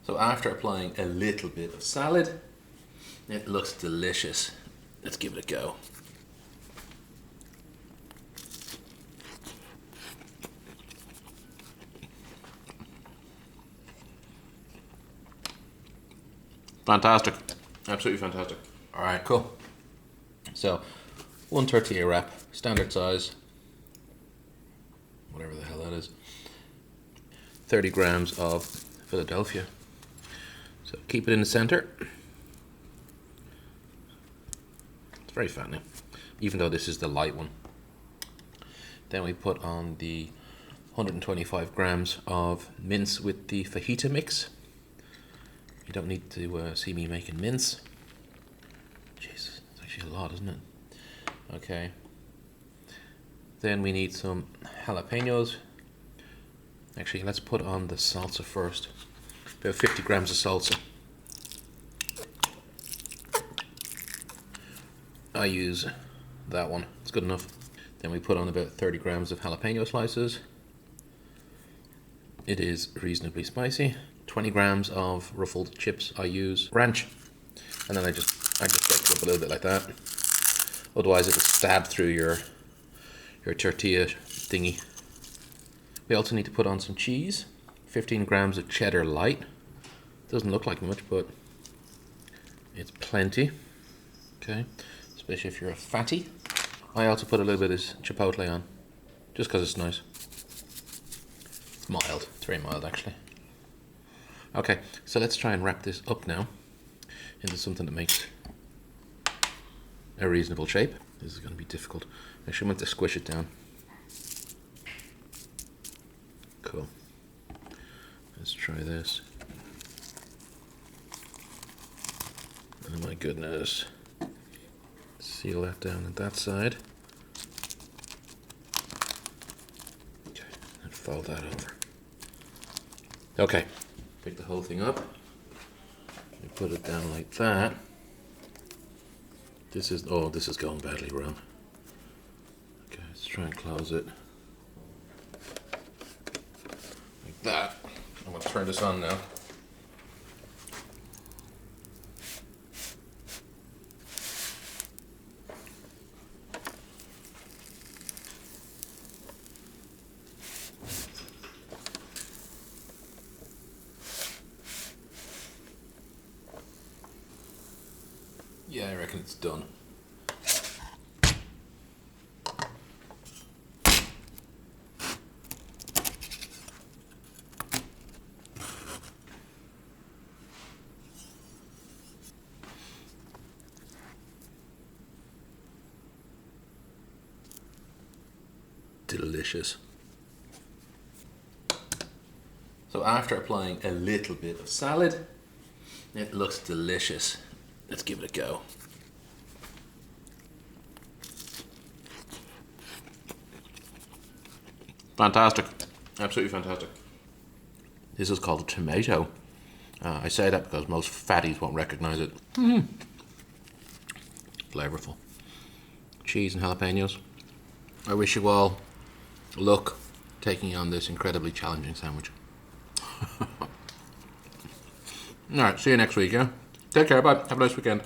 So after applying a little bit of salad, it looks delicious. Let's give it a go. Fantastic. Absolutely fantastic. All right, cool. So, one tortilla wrap, standard size, whatever the hell that is. 30 grams of Philadelphia. So keep it in the center. It's very fattening, even though this is the light one. Then we put on the 125 grams of mince with the fajita mix. You don't need to see me making mince. Jesus, it's actually a lot, isn't it? Okay. Then we need some jalapenos. Actually, let's put on the salsa first. About 50 grams of salsa. I use that one, it's good enough. Then we put on about 30 grams of jalapeno slices. It is reasonably spicy. 20 grams of ruffled chips I use. Ranch. And then I just break it up a little bit like that. Otherwise it'll stab through your tortilla thingy. We also need to put on some cheese. 15 grams of cheddar light. Doesn't look like much, but it's plenty. Okay, especially if you're a fatty. I also put a little bit of chipotle on, just because it's nice. It's mild, it's very mild actually. Okay, so let's try and wrap this up now into something that makes a reasonable shape. This is going to be difficult. Actually, I'm going to squish it down. Cool. Let's try this. Oh my goodness. Seal that down at that side. Okay, and fold that over. Okay, pick the whole thing up. We put it down like that. This is going badly wrong. Okay, let's try and close it. Like that. I'm going to turn this on now. Yeah, I reckon it's done. Delicious. So after applying a little bit of salad, it looks delicious. Let's give it a go. Fantastic. Absolutely fantastic. This is called a tomato. I say that because most fatties won't recognize it. Flavorful. Cheese and jalapenos. I wish you all luck taking on this incredibly challenging sandwich. Alright, see you next week, yeah? Take care, bye. Have a nice weekend.